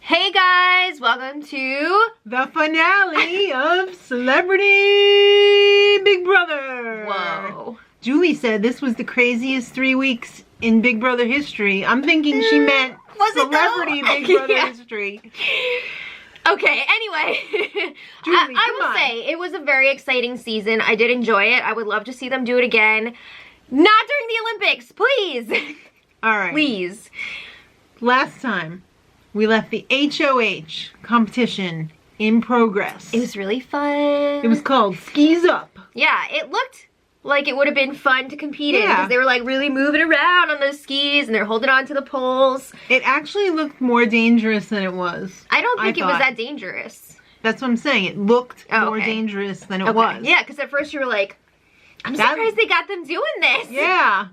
Hey guys, welcome to the finale of Celebrity Big Brother. Whoa. Julie said this was the craziest 3 weeks in Big Brother history. I'm thinking she meant Celebrity Big Brother history. Okay, anyway, Julie, I will say it was a very exciting season. I did enjoy it. I would love to see them do it again. Not during the Olympics, please. All right. Please. Last time, we left the HOH competition in progress. It was really fun. It was called Skis Up. Yeah, it looked like it would have been fun to compete in Yeah. because they were like really moving around on those skis and they're holding on to the poles. It actually looked more dangerous than it was. I don't think it was that dangerous. That's what I'm saying. It looked more okay. dangerous than it was. Yeah, because at first you were like, I'm surprised they got them doing this. Yeah.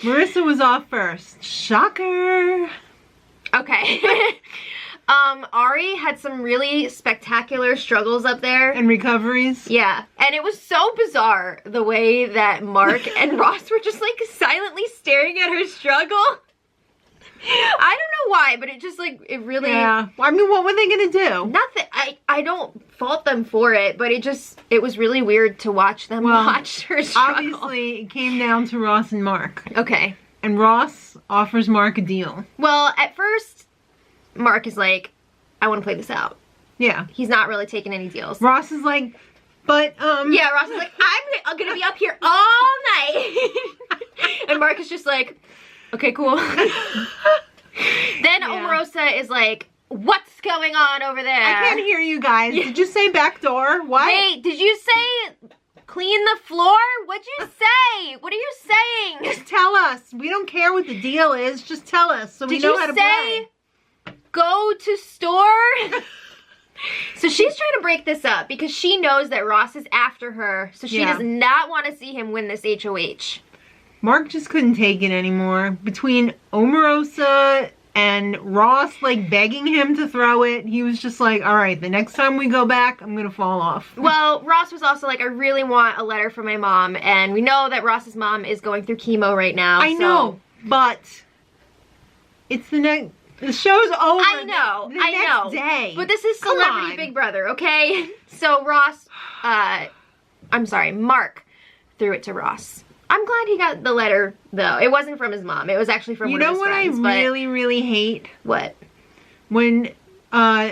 Marissa was off first. Shocker. Okay. Ari had some really spectacular struggles up there. And recoveries. Yeah. And it was so bizarre the way that Mark and Ross were just like silently staring at her struggle. I don't know why, but it just like, it really... Yeah. I mean, what were they going to do? Nothing. I don't fault them for it, but it was really weird to watch them watch her struggle. Obviously, it came down to Ross and Mark. Okay. And Ross offers Mark a deal. Well, at first, Mark is like, I want to play this out. Yeah. He's not really taking any deals. Ross is like, but, Yeah, Ross is like, I'm gonna be up here all night. And Mark is just like, okay, cool. Then Omarosa is like, what's going on over there? I can't hear you guys. Did you say back door? What? Wait, did you say clean the floor? What'd you say? What are you saying? Just tell us. We don't care what the deal is. Just tell us so we know how to play. Go to store? So she's trying to break this up because she knows that Ross is after her. So she does not want to see him win this HOH. Mark just couldn't take it anymore. Between Omarosa and Ross like begging him to throw it, he was just like, all right, the next time we go back, I'm gonna fall off. Well, Ross was also like, I really want a letter from my mom, and we know that Ross's mom is going through chemo right now. I know, but it's the show's over. I know, the next day. But this is Celebrity Big Brother, okay? So Ross, Mark threw it to Ross. I'm glad he got the letter, though. It wasn't from his mom. It was actually from one of his friends. You know what I really, really hate? What? When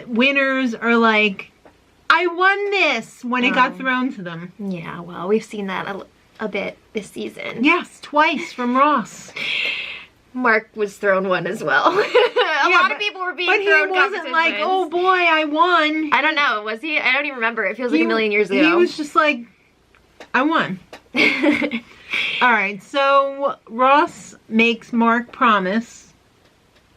winners are like, I won this, when it got thrown to them. Yeah, well, we've seen that a bit this season. Yes, twice from Ross. Mark was thrown one as well. a lot of people were being thrown. But he wasn't like, oh boy, I won. I don't know. Was he? I don't even remember. It feels like a million years ago. He was just like, I won. Alright, so Ross makes Mark promise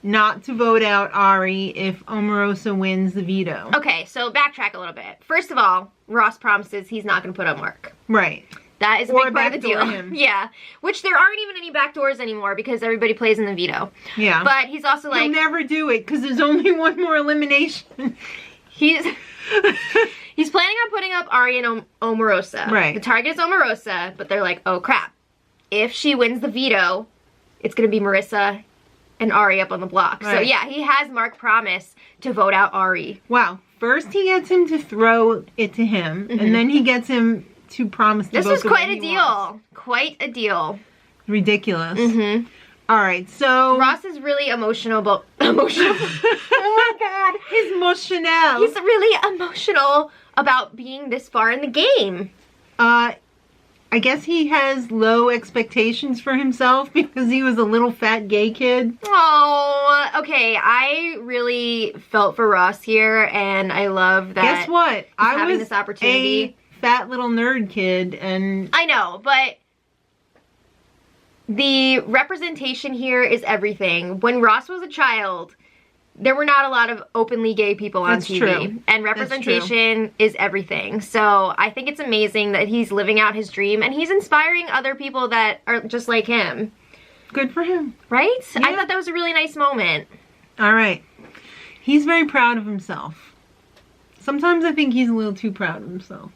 not to vote out Ari if Omarosa wins the veto. Okay, so backtrack a little bit. First of all, Ross promises he's not going to put on Mark. Right. That is a big part of the deal. Yeah. Which there aren't even any backdoors anymore because everybody plays in the veto. Yeah. But he's also like... He'll never do it because there's only one more elimination. He's planning on putting up Ari and Omarosa. Right. The target is Omarosa, but they're like, oh crap. If she wins the veto, it's going to be Marissa and Ari up on the block. Right. So yeah, he has Mark promise to vote out Ari. Wow. First he gets him to throw it to him, and then he gets him to promise to vote. This was quite a deal. Quite a deal. Ridiculous. Alright, so... Ross is really emotional about... Emotional? Oh my god. He's emotional. He's really emotional about being this far in the game. I guess he has low expectations for himself because he was a little fat gay kid. Oh, okay. I really felt for Ross here, and I love that. Guess what? I was this opportunity. A fat little nerd kid, and... I know, but... The representation here is everything. When Ross was a child, there were not a lot of openly gay people on TV. True. And representation is everything. So I think it's amazing that he's living out his dream and he's inspiring other people that are just like him. Good for him. Right? Yeah. I thought that was a really nice moment. All right. He's very proud of himself. Sometimes I think he's a little too proud of himself.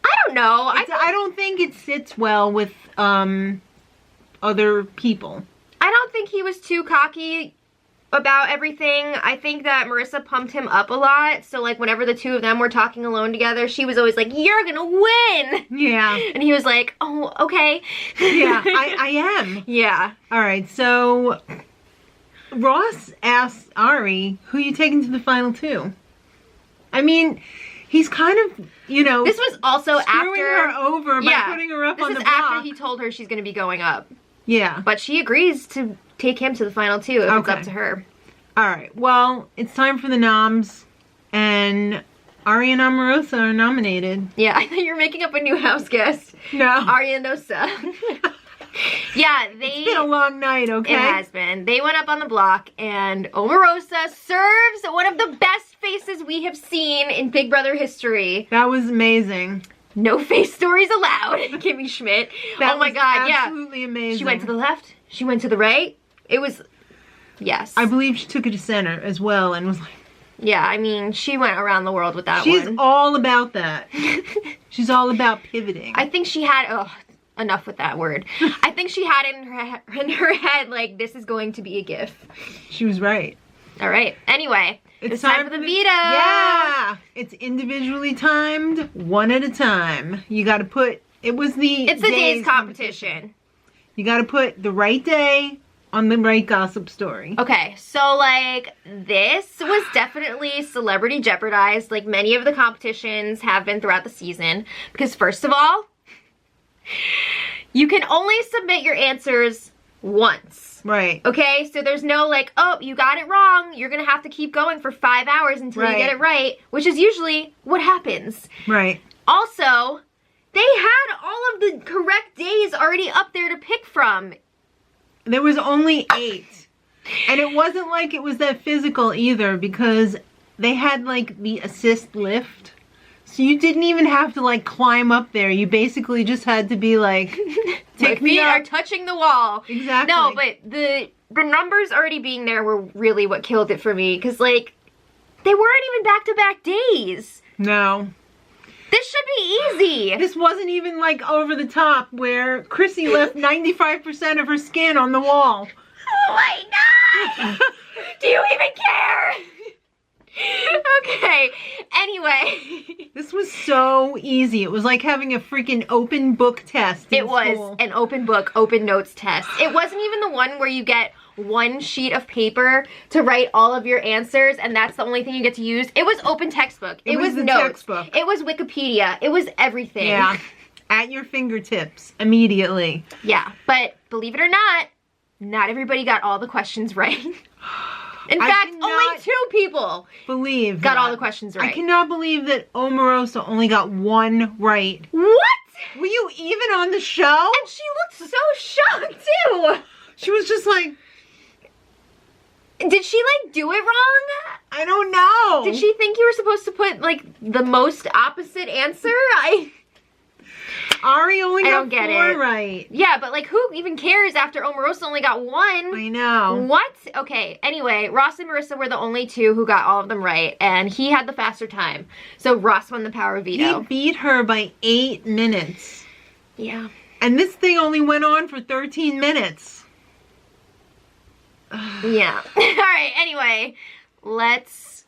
I don't know. I don't think it sits well with other people. I don't think he was too cocky about everything. I think that Marissa pumped him up a lot. So like whenever the two of them were talking alone together, she was always like, "You're gonna win." Yeah. And he was like, "Oh, okay." Yeah, I am. Yeah. All right, so Ross asked Ari, who you taking to the final two? I mean, he's kind of, you know, This was also screwing after her over by putting her up on the This is block. after he told her she's gonna be going up. Yeah. But she agrees to take him to the final two if it's Okay. up to her. All right, well, it's time for the noms, and Ari and Omarosa are nominated. Yeah, I thought you were making up a new house guest. No. Arianosa. Yeah, It's been a long night, okay? It has been. They went up on the block, and Omarosa serves one of the best faces we have seen in Big Brother history. That was amazing. No face stories allowed, Kimmy Schmidt. That oh my was god, absolutely amazing. She went to the left, she went to the right. It was, yes. I believe she took it to center as well and was like... Yeah, I mean, she went around the world with that She's one. all about that. She's all about pivoting. I think she had, enough with that word. I think she had it in her head, like, this is going to be a GIF. She was right. All right. Anyway, it's time for the veto. Yeah. It's individually timed, one at a time. You got to put, it's the day's competition. You got to put the right day on the right gossip story. Okay, so like this was definitely celebrity jeopardized, like many of the competitions have been throughout the season. Because first of all, you can only submit your answers once. Right. Okay, so there's no like, oh, you got it wrong. You're gonna have to keep going for 5 hours until you get it right, which is usually what happens. Right. Also, they had all of the correct days already up there to pick from. There was only 8. And it wasn't like it was that physical either, because they had like the assist lift. So you didn't even have to like climb up there. You basically just had to be like, take me up. Are touching the wall. Exactly. No, but the numbers already being there were really what killed it for me. Because like, they weren't even back-to-back days. No. This should be easy. This wasn't even like over the top where Chrissy left 95% of her skin on the wall. Oh my god! Do you even care? Okay, anyway. This was so easy. It was like having a freaking open book test in school. It was an open book, open notes test. It wasn't even the one where you get one sheet of paper to write all of your answers and that's the only thing you get to use. It was open textbook. It was the notes. textbook. It was Wikipedia. It was everything. Yeah. At your fingertips immediately. Yeah, but believe it or not everybody got all the questions right. In fact, only 2 people got all the questions right. I cannot believe that Omarosa only got 1 right. What? Were you even on the show? And she looked so shocked too. She was just like... Did she like do it wrong? I don't know. Did she think you were supposed to put like the most opposite answer? Ari only got 4 it. right. Yeah, but like who even cares after Omarosa only got 1? I know. What? Okay, anyway, Ross and Marissa were the only 2 who got all of them right, and he had the faster time. So Ross won the power of veto. He beat her by 8 minutes. Yeah. And this thing only went on for 13 minutes. Yeah. Alright, anyway, let's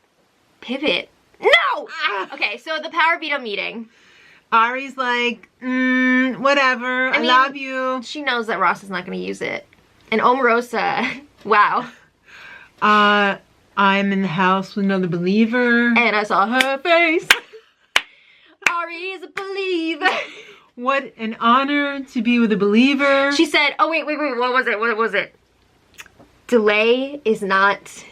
pivot. No! Okay, so the power veto meeting. Ari's like, whatever, I love you. She knows that Ross is not going to use it. And Omarosa, wow. I'm in the house with another believer. And I saw her face. Ari is a believer. What an honor to be with a believer. She said, oh wait, what was it? Delay is not,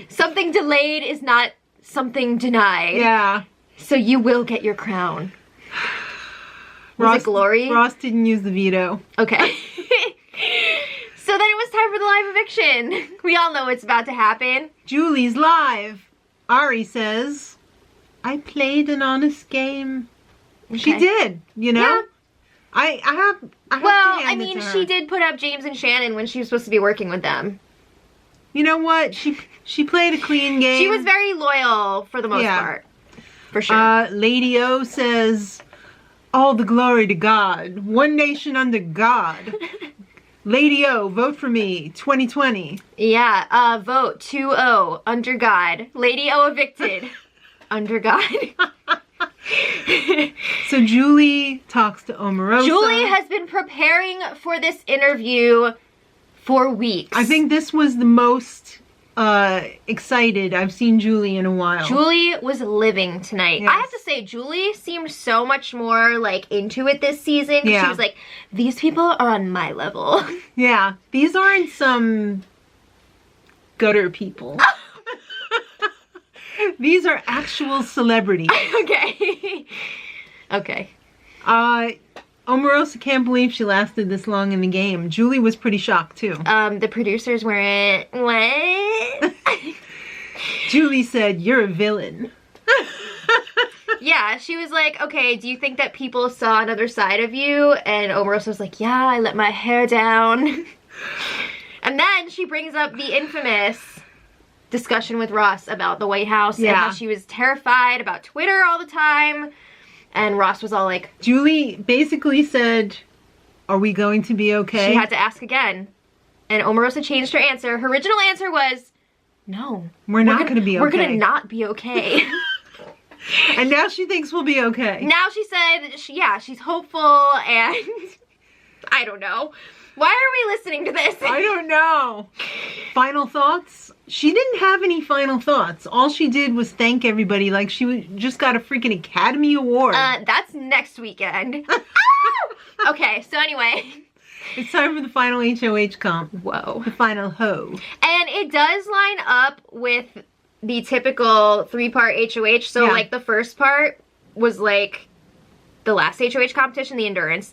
something delayed is not something denied. Yeah. So you will get your crown. Was it glory? Ross didn't use the veto. Okay. So then it was time for the live eviction. We all know what's about to happen. Julie's live. Ari says, I played an honest game. Okay. She did, you know? Yeah. I have well, to hand I mean, it to her. she did put up James and Shannon when she was supposed to be working with them. You know what? She played a clean game. She was very loyal for the most part. For sure. Lady O says, all the glory to God. One nation under God. Lady O, vote for me, 2020. Yeah, vote 2-0, under God. Lady O evicted, under God. So Julie talks to Omarosa. Julie has been preparing for this interview for weeks. I think this was the most excited I've seen Julie in a while. Julie was living tonight. Yes. I have to say, Julie seemed so much more like into it this season. Yeah. She was like, these people are on my level. Yeah, these aren't some gutter people. These are actual celebrities. Okay. Okay. Omarosa can't believe she lasted this long in the game. Julie was pretty shocked too. The producers weren't, what? Julie said, "You're a villain." Yeah, she was like, okay, do you think that people saw another side of you? And Omarosa was like, yeah, I let my hair down. And then she brings up the infamous discussion with Ross about the White House and how she was terrified about Twitter all the time. And Ross was all like... Julie basically said, are we going to be okay? She had to ask again. And Omarosa changed her answer. Her original answer was, no. We're not going to be okay. We're going to not be okay. And now she thinks we'll be okay. Now she said, she's hopeful and... I don't know. Why are we listening to this? I don't know. Final thoughts? She didn't have any final thoughts. All she did was thank everybody like she just got a freaking Academy Award. That's next weekend. Okay, so anyway. It's time for the final HOH comp. Whoa. The final ho. And it does line up with the typical 3-part HOH. So like the first part was like the last HOH competition, the endurance.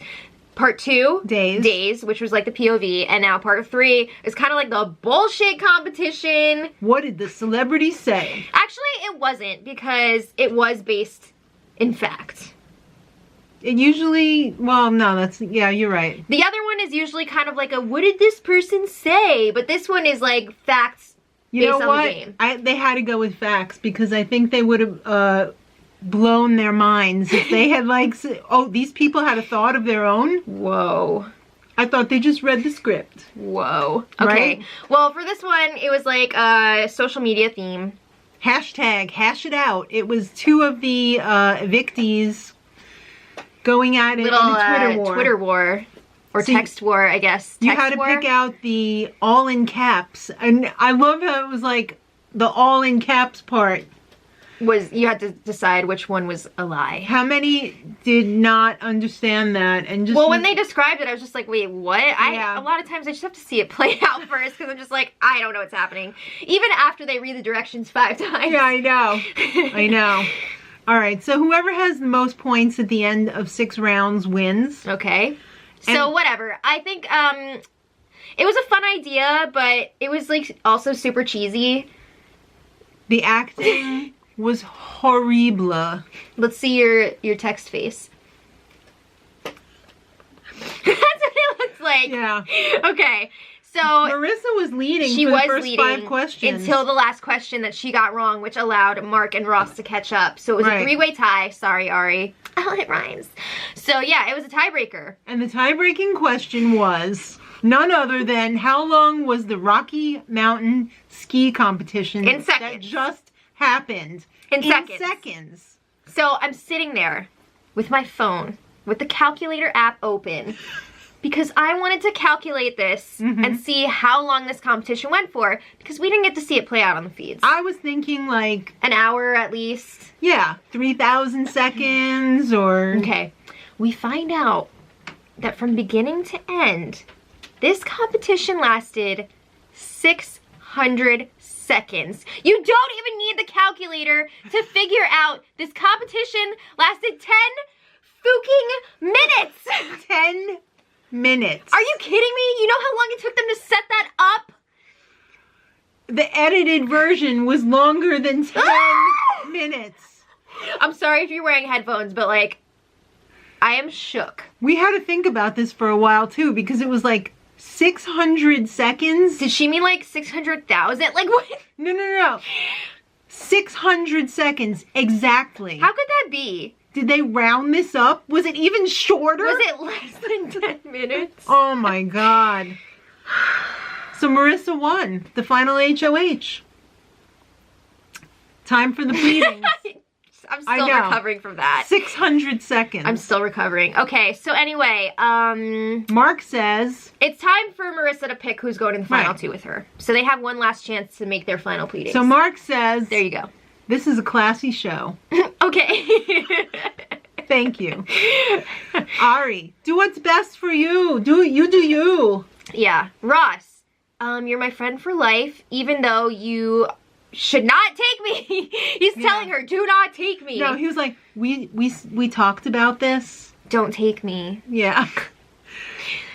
Part 2, days, which was like the POV, and now part 3 is kind of like the bullshit competition. What did the celebrities say? Actually, it wasn't, because it was based in fact. It usually, well, no, that's, yeah, you're right. The other one is usually kind of like a, what did this person say? But this one is like facts based on the game. They had to go with facts, because I think they would have, blown their minds if they had like, oh, these people had a thought of their own. Whoa. I thought they just read the script. Whoa. Okay. Right? Well, for this one, it was like a social media theme. Hashtag, hash it out. It was 2 of the evictees going at it in a Twitter war. Or so text war, I guess. You had to pick out the all in caps. And I love how it was like the all in caps part. Was you had to decide which one was a lie. How many did not understand that? And just, well, when they described it, I was just like, wait, what? A lot of times I just have to see it play out first, because I'm just like, I don't know what's happening. Even after they read the directions 5 times. Yeah, I know. I know. All right, so whoever has the most points at the end of 6 rounds wins. Okay. So whatever. I think it was a fun idea, but it was like also super cheesy. The acting was horrible. Let's see your text face. That's what it looks like. Yeah. Okay. So Marissa was leading for the first 5 questions. Until the last question that she got wrong, which allowed Mark and Ross to catch up. So it was a 3-way tie. Sorry, Ari. Oh, it rhymes. So yeah, it was a tiebreaker. And the tie-breaking question was none other than how long was the Rocky Mountain ski competition in seconds that just happened? In seconds. So I'm sitting there with my phone, with the calculator app open, because I wanted to calculate this and see how long this competition went for, because we didn't get to see it play out on the feeds. I was thinking like... an hour at least. Yeah, 3,000 seconds or... Okay, we find out that from beginning to end, this competition lasted 600 seconds. You don't even need the calculator to figure out this competition lasted 10 fucking minutes. 10 minutes. Are you kidding me? You know how long it took them to set that up? The edited version was longer than 10 minutes. I'm sorry if you're wearing headphones, but like, I am shook. We had to think about this for a while too, because it was like 600 seconds. Did she mean like 600,000? Like what? No. 600 seconds exactly. How could that be? Did they round this up? Was it even shorter? Was it less than 10 minutes? Oh my God. So Marissa won the final HOH. Time for the pleadings. I'm still recovering from that. 600 seconds. I'm still recovering. Okay, so anyway, Mark says it's time for Marissa to pick who's going in the final two with her. So they have one last chance to make their final pleadings. So Mark says, there you go. This is a classy show. Okay. Thank you. Ari, do what's best for you. Do you. Yeah. Ross, you're my friend for life, even though you should not take me. He's telling her, do not take me. No, he was like, we talked about this. Don't take me. Yeah.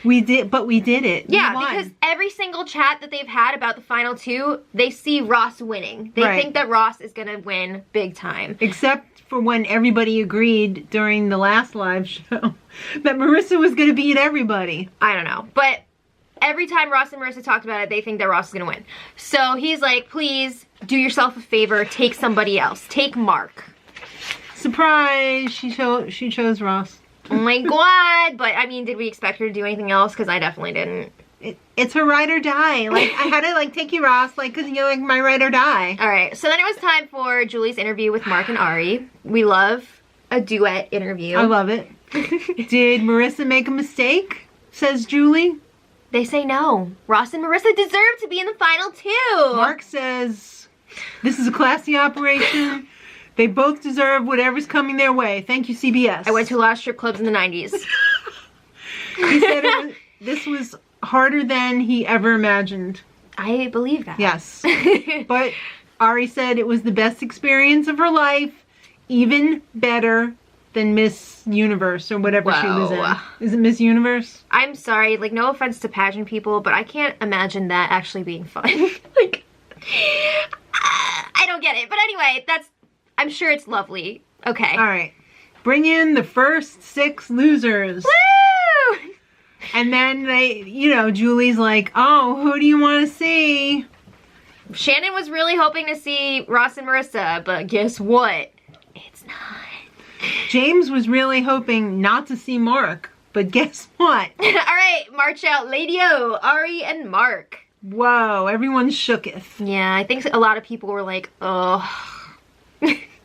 We did it. Yeah, because every single chat that they've had about the final two, they see Ross winning. They think that Ross is going to win big time. Except for when everybody agreed during the last live show that Marissa was going to beat everybody. I don't know. But every time Ross and Marissa talked about it, they think that Ross is going to win. So he's like, please do yourself a favor. Take somebody else. Take Mark. Surprise! She chose Ross. Oh my God. But, I mean, did we expect her to do anything else? Because I definitely didn't. It's her ride or die. Like, I had to, like, take you, Ross, like, because you're, like, my ride or die. All right. So then it was time for Julie's interview with Mark and Ari. We love a duet interview. I love it. Did Marissa make a mistake? Says Julie. They say no. Ross and Marissa deserve to be in the final two. Mark says, this is a classy operation. They both deserve whatever's coming their way. Thank you, CBS. I went to a lot of strip clubs in the 90s. He said this was harder than he ever imagined. I believe that. Yes. But Ari said it was the best experience of her life. Even better than Miss Universe or whatever she was in. Is it Miss Universe? I'm sorry, like, no offense to pageant people, but I can't imagine that actually being fun. Like, I don't get it. But anyway, I'm sure it's lovely. Okay. All right. Bring in the first 6 losers. Woo! And then Julie's like, oh, who do you want to see? Shannon was really hoping to see Ross and Marissa, but guess what? It's not. James was really hoping not to see Mark, but guess what? All right, march out, Lady-O, Ari, and Mark. Whoa, everyone shooketh. Yeah, I think a lot of people were like, oh.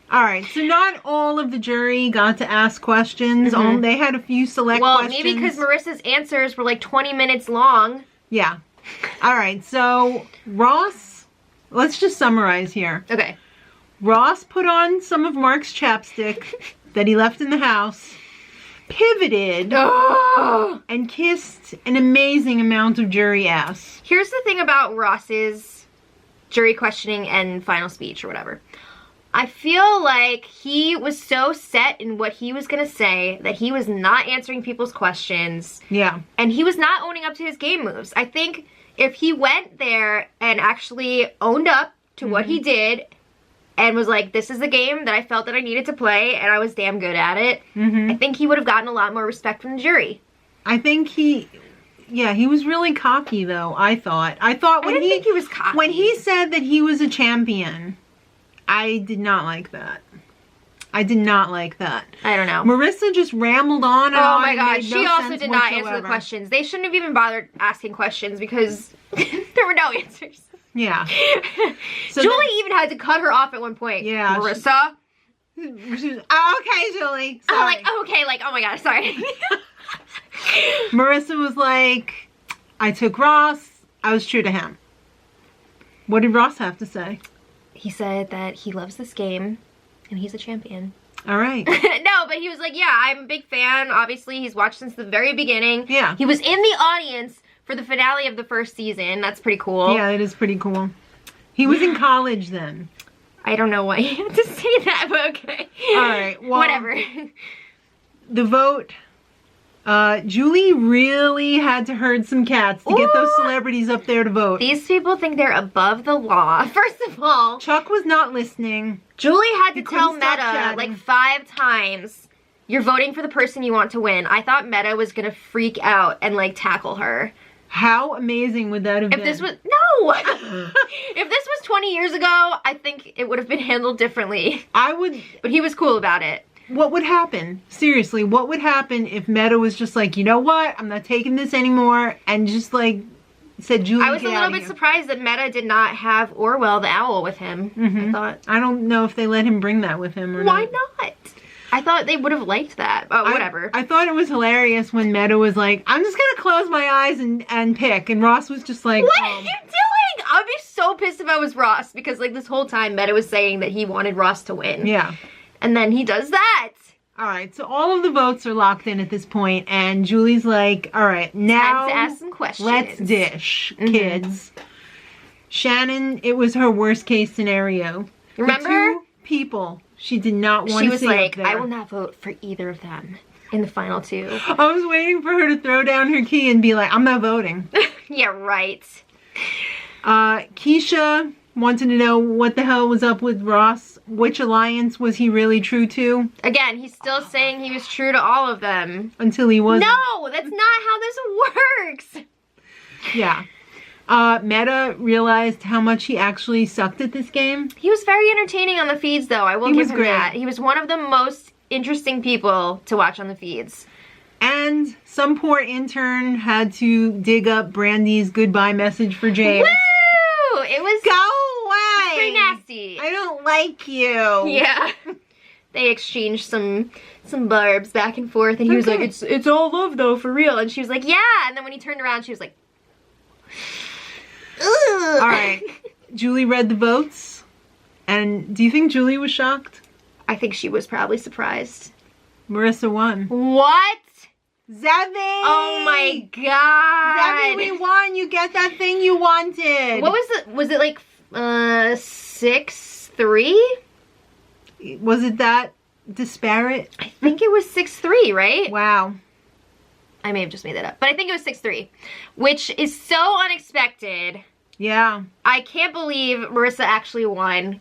All right, so not all of the jury got to ask questions. They had a few select questions. Well, maybe because Marissa's answers were like 20 minutes long. Yeah. All right, so Ross, let's just summarize here. Okay. Ross put on some of Mark's chapstick that he left in the house, pivoted, and kissed an amazing amount of jury ass. Here's the thing about Ross's jury questioning and final speech or whatever. I feel like he was so set in what he was going to say that he was not answering people's questions. Yeah. And he was not owning up to his game moves. I think if he went there and actually owned up to what he did and was like, this is a game that I felt that I needed to play and I was damn good at it, I think he would have gotten a lot more respect from the jury. I think he was really cocky though, I thought. I didn't think he was cocky. When he said that he was a champion, I did not like that. I did not like that. I don't know. Marissa just rambled on and on. Oh my God, she also did not answer whatsoever. the questions. They shouldn't have even bothered asking questions because there were no answers. Yeah. So Julie even had to cut her off at one point. Yeah. Marissa? She was, oh, okay, Julie. Sorry. Oh my God, sorry. Marissa was like, I took Ross. I was true to him. What did Ross have to say? He said that he loves this game and he's a champion. All right. No, but he was like, yeah, I'm a big fan. Obviously, he's watched since the very beginning. Yeah. He was in the audience for the finale of the first season. That's pretty cool. Yeah, it is pretty cool. He was in college then. I don't know why you had to say that, but okay. All right. Well, whatever. The vote. Julie really had to herd some cats to get those celebrities up there to vote. These people think they're above the law. First of all, Chuck was not listening. Julie had to tell Meta like 5 times, you're voting for the person you want to win. I thought Meta was going to freak out and like tackle her. How amazing would that have been? If this was, no! If this was 20 years ago, I think it would have been handled differently. I would. But he was cool about it. what would happen? Seriously, what would happen if Meta was just like, you know what? I'm not taking this anymore, and just like said, Julie, I was a little bit surprised that Meta did not have Orwell the owl with him. I don't know if they let him bring that with him or not. Why not? I thought they would have liked that. Oh, whatever. I thought it was hilarious when Meta was like, I'm just gonna close my eyes and pick, and Ross was just like, what are you doing? I would be so pissed if I was Ross, because like this whole time Meta was saying that he wanted Ross to win. Yeah. And then he does that. All right, so all of the votes are locked in at this point, and Julie's like, all right, now time to ask some questions. Let's dish, kids. Shannon, it was her worst case scenario. Remember? The two people she did not want She to was see like, up there. I will not vote for either of them in the final two. I was waiting for her to throw down her key and be like, I'm not voting. Yeah, right. Keisha wanted to know what the hell was up with Ross. Which alliance was he really true to? Again, he's still saying he was true to all of them. Until he wasn't. No, that's not how this works. Yeah. Meta realized how much he actually sucked at this game. He was very entertaining on the feeds, though. I will give him great. that. He was one of the most interesting people to watch on the feeds. And some poor intern had to dig up Brandy's goodbye message for James. Woo! It was Go away! pretty nasty. I don't like you. Yeah. They exchanged some barbs back and forth, and he was like, it's all love though, for real. And she was like, yeah. And then when he turned around, she was like, ugh. All right. Julie read the votes. And do you think Julie was shocked? I think she was probably surprised. Marissa won. What? Zebby! Oh my god. Zebby, we won. You get that thing you wanted. What was it? Was it like 6-3? Was it that disparate? I think it was 6-3, right? Wow. I may have just made that up. But I think it was 6-3, which is so unexpected. Yeah. I can't believe Marissa actually won.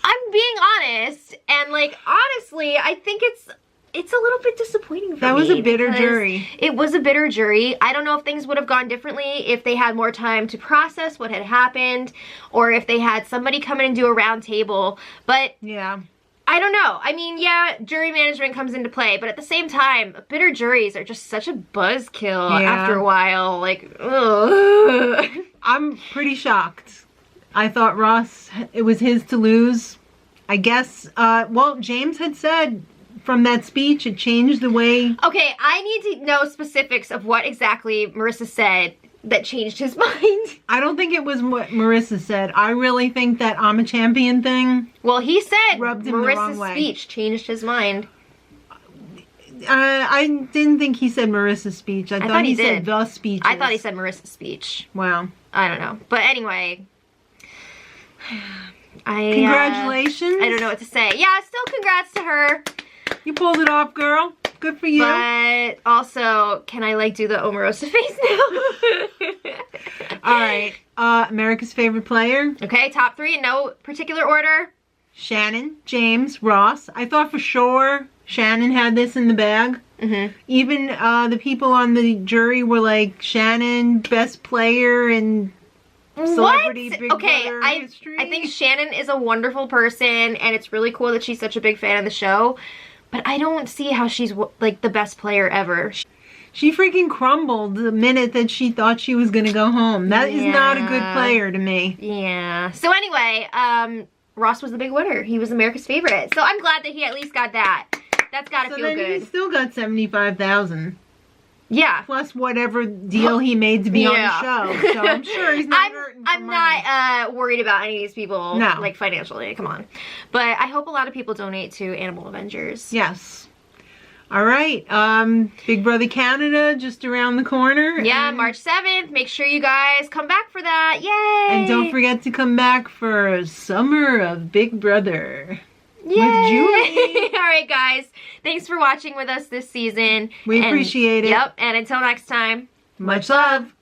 I'm being honest, and like honestly, I think it's a little bit disappointing for me. That was a bitter jury. It was a bitter jury. I don't know if things would have gone differently if they had more time to process what had happened, or if they had somebody come in and do a round table. But yeah, I don't know. I mean, yeah, jury management comes into play, but at the same time, bitter juries are just such a buzzkill after a while. Like, ugh. I'm pretty shocked. I thought Ross, it was his to lose. I guess, well, James had said from that speech, it changed the way... Okay, I need to know specifics of what exactly Marissa said that changed his mind. I don't think it was what Marissa said. I really think that I'm a champion thing... Well, he said rubbed him the wrong Marissa's way. speech changed his mind. I didn't think he said Marissa's speech. I thought he said the speech. I thought he said Marissa's speech. Wow. I don't know. But anyway... Congratulations. I don't know what to say. Yeah, still congrats to her. You pulled it off, girl. Good for you. But also, can I like do the Omarosa face now? All right. America's favorite player. Okay, top 3 in no particular order. Shannon, James, Ross. I thought for sure Shannon had this in the bag. Mm-hmm. Even the people on the jury were like, Shannon, best player in celebrity Big Brother history. I think Shannon is a wonderful person, and it's really cool that she's such a big fan of the show. But I don't see how she's like the best player ever. She freaking crumbled the minute that she thought she was gonna go home. That is not a good player to me. Yeah. So anyway, Ross was the big winner. He was America's favorite. So I'm glad that he at least got that. That's gotta feel good. He still got $75,000. Yeah. Plus whatever deal he made to be on the show. So I'm sure he's not hurting for I'm money. not worried about any of these people, like financially. Come on. But I hope a lot of people donate to Animal Avengers. Yes. All right. Big Brother Canada just around the corner. Yeah, March 7th. Make sure you guys come back for that. Yay! And don't forget to come back for Summer of Big Brother. Yay! With Julie. All right, guys. Thanks for watching with us this season. We appreciate it. Yep. And until next time. Much love.